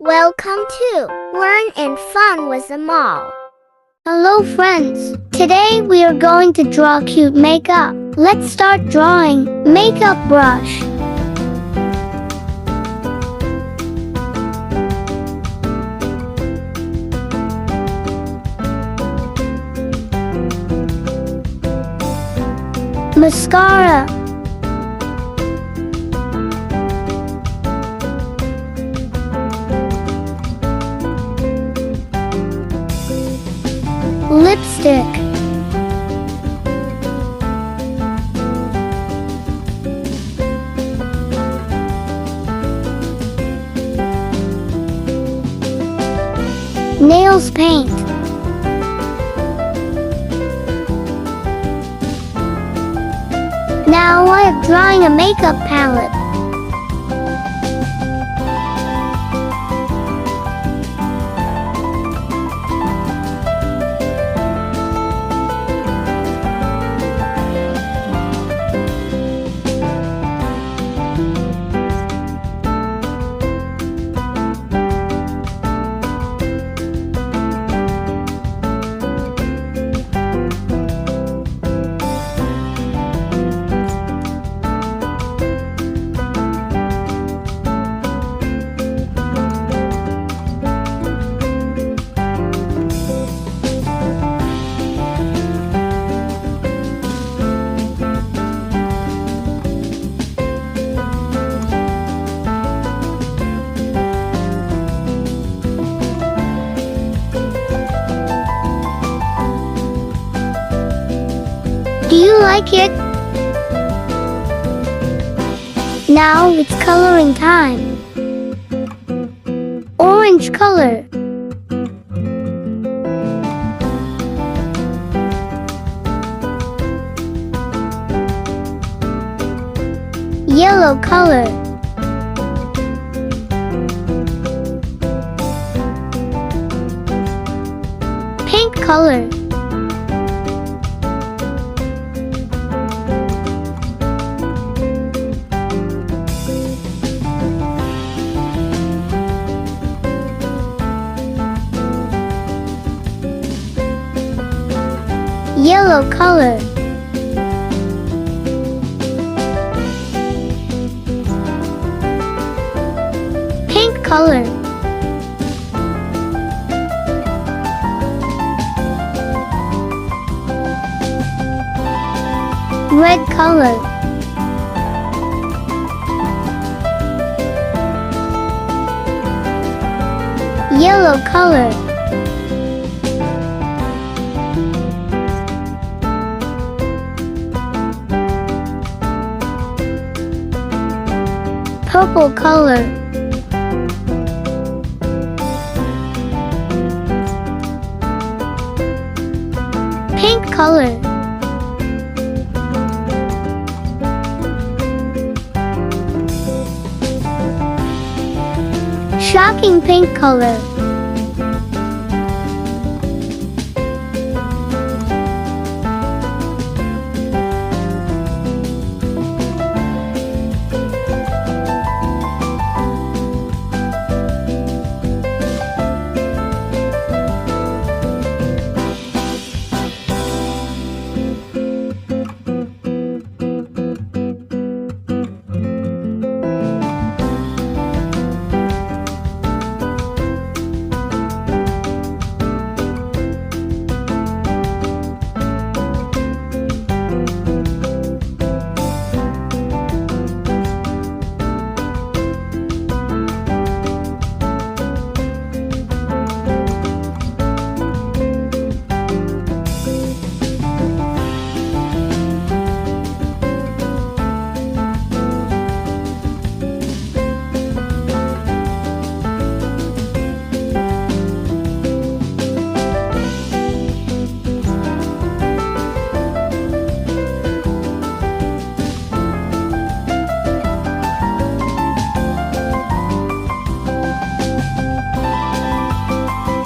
Welcome to Learn and Fun with the Mall. Hello friends, today we are going to draw cute makeup. Let's start drawing. Makeup brush. Mascara. Lipstick. Nails paint. Now I am drawing a makeup palette. Do you like it? Now it's coloring time. Orange color. Yellow color. Pink color. Yellow color. Pink color. Red color. Yellow color. Purple color. Pink color. Shocking pink color.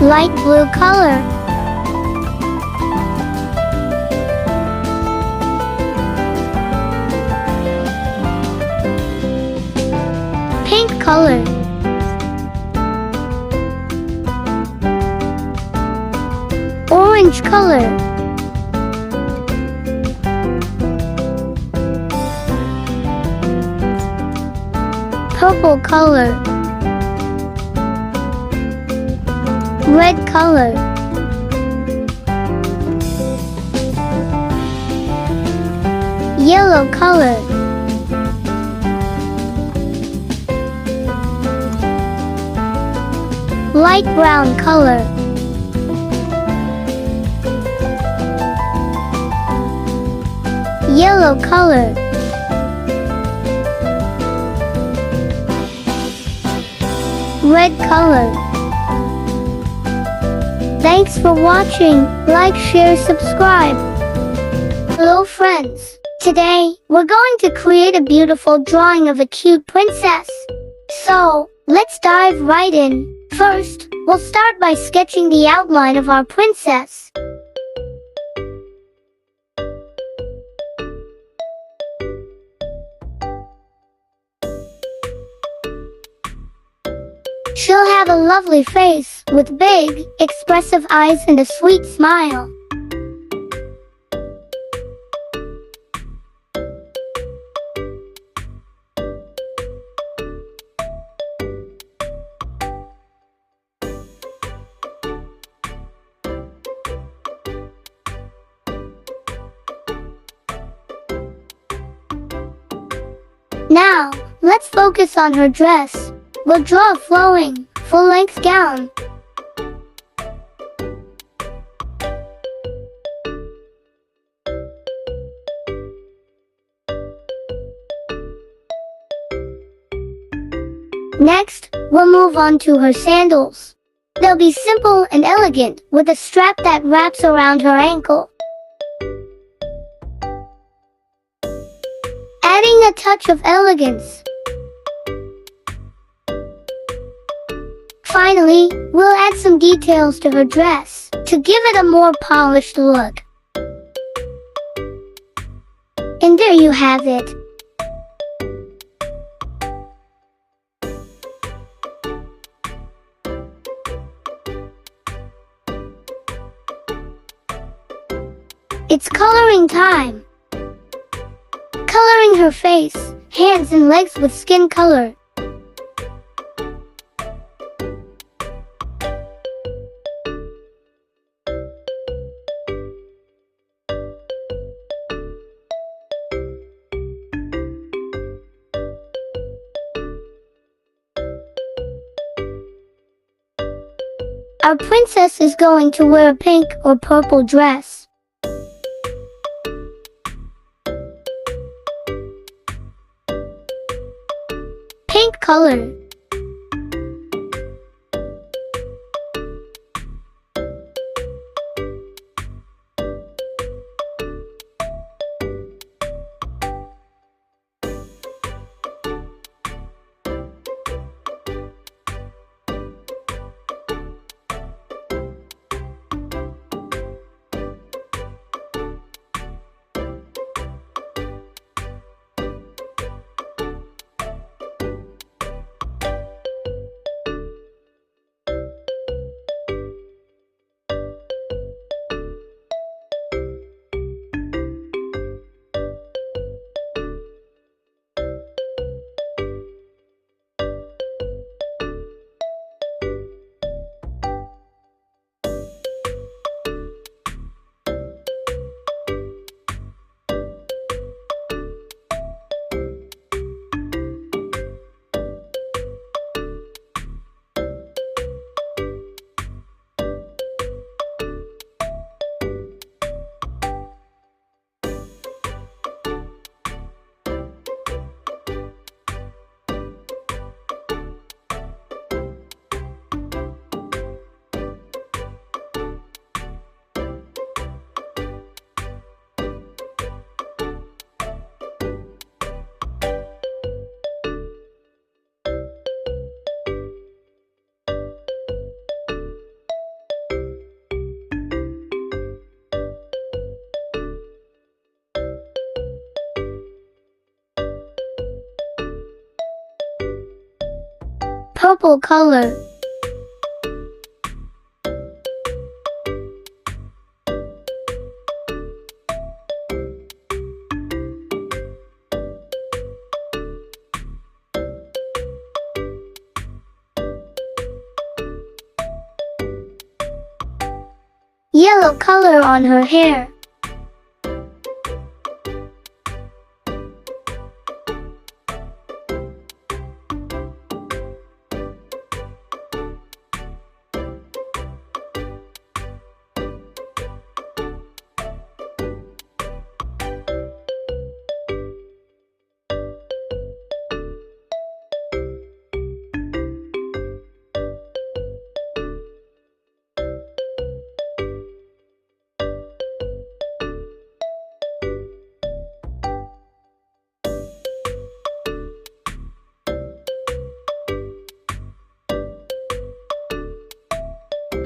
Light blue color. Pink color. Orange color. Purple color. Red color. Yellow color. Light brown color. Yellow color. Red color. Thanks for watching. Like, share, subscribe. Hello friends. Today, we're going to create a beautiful drawing of a cute princess. So, let's dive right in. First, we'll start by sketching the outline of our princess. She'll have a lovely face, with big, expressive eyes and a sweet smile. Now, let's focus on her dress. We'll draw a flowing, full-length gown. Next, we'll move on to her sandals. They'll be simple and elegant, with a strap that wraps around her ankle. Adding a touch of elegance. Finally, we'll add some details to her dress, to give it a more polished look. And there you have it. It's coloring time. Coloring her face, hands and legs with skin color. Our princess is going to wear a pink or purple dress. Pink color. Purple color. yellow color on her hair.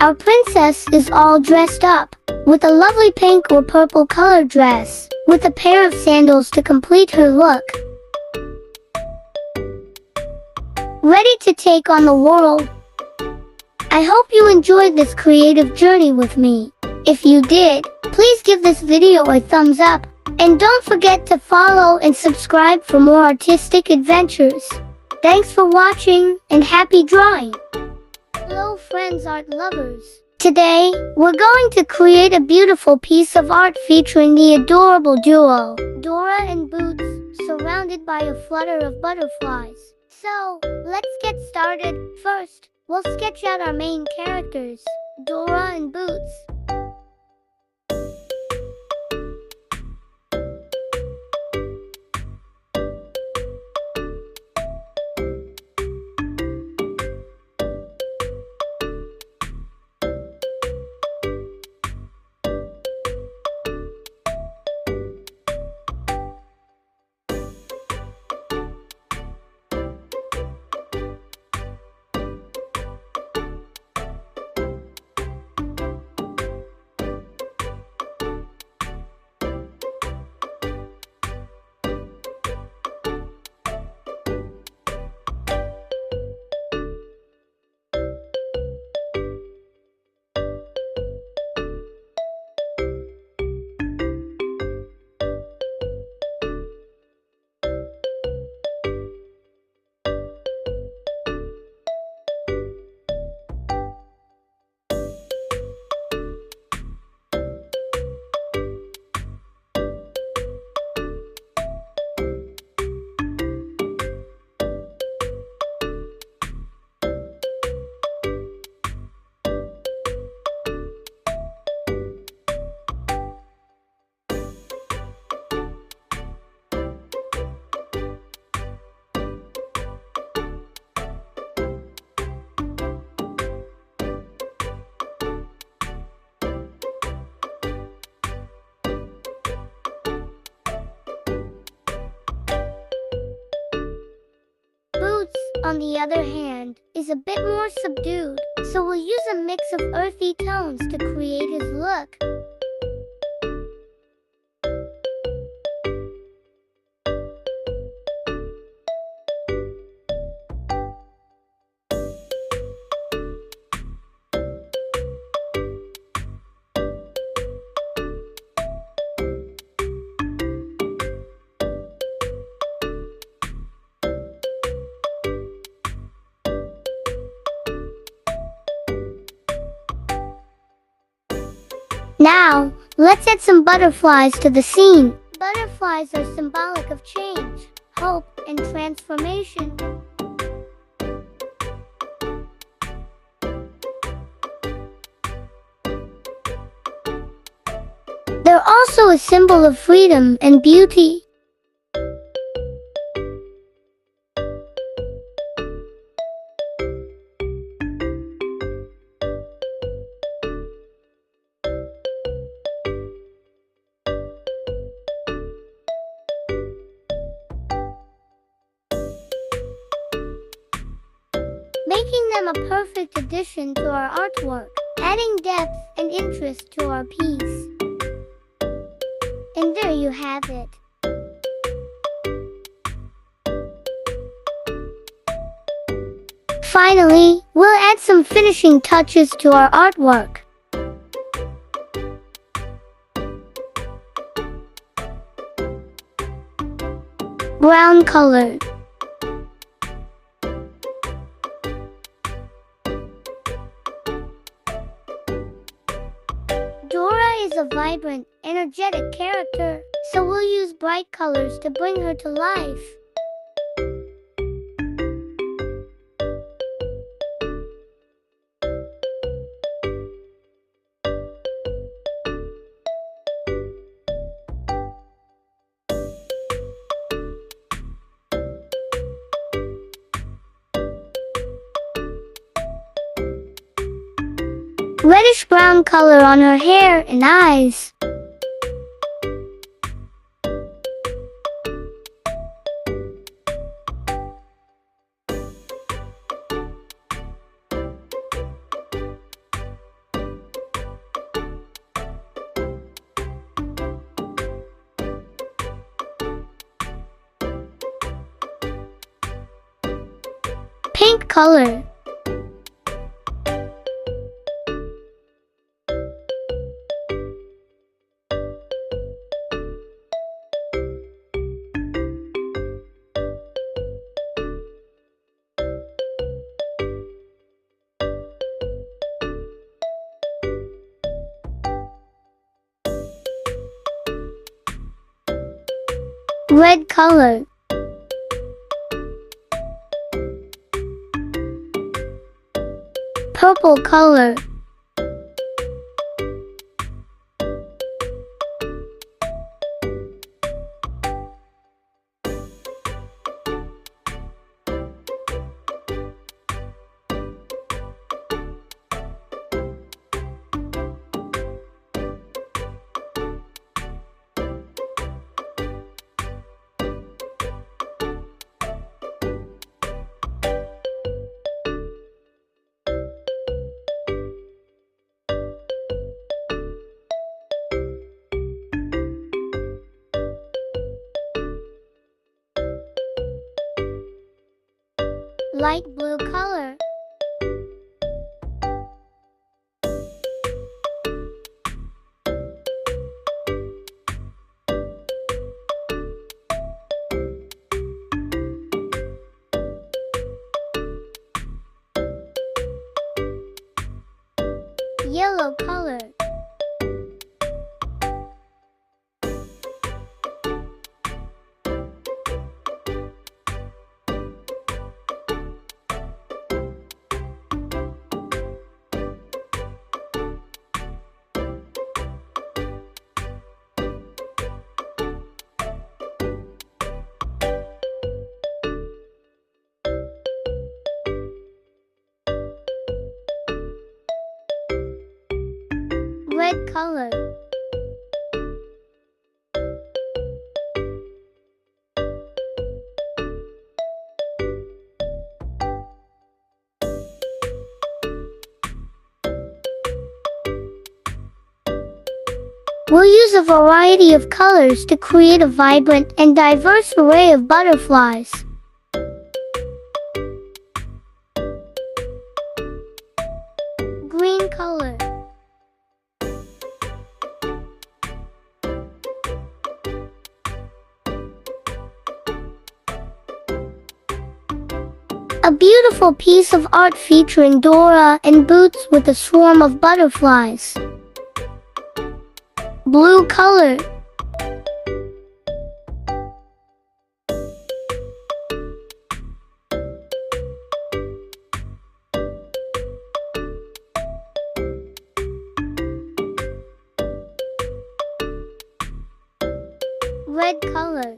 Our princess is all dressed up, with a lovely pink or purple colored dress, with a pair of sandals to complete her look. Ready to take on the world. I hope you enjoyed this creative journey with me. If you did, please give this video a thumbs up, and don't forget to follow and subscribe for more artistic adventures. Thanks for watching, and happy drawing! Hello friends art lovers. Today, we're going to create a beautiful piece of art featuring the adorable duo, Dora and Boots, surrounded by a flutter of butterflies. So, let's get started. First, we'll sketch out our main characters, Dora and Boots. On the other hand, is a bit more subdued, so we'll use a mix of earthy tones to create his look. Now, let's add some butterflies to the scene. Butterflies are symbolic of change, hope, and transformation. They're also a symbol of freedom and beauty. Making them a perfect addition to our artwork, adding depth and interest to our piece. And there you have it. Finally, we'll add some finishing touches to our artwork. Brown color. is a vibrant, energetic character, so we'll use bright colors to bring her to life. Reddish-brown color on her hair and eyes. Pink color. Red color. Purple color. Light blue color. Yellow color. Red color. We'll use a variety of colors to create a vibrant and diverse array of butterflies. Green color. A beautiful piece of art featuring Dora and boots with a swarm of butterflies. Blue color. Red color.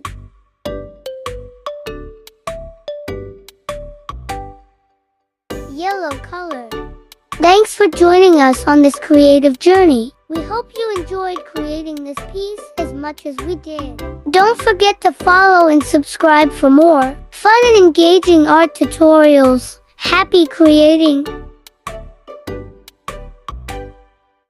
Yellow color. Thanks for joining us on this creative journey. We hope you enjoyed creating this piece as much as we did. Don't forget to follow and subscribe for more fun and engaging art tutorials. Happy creating!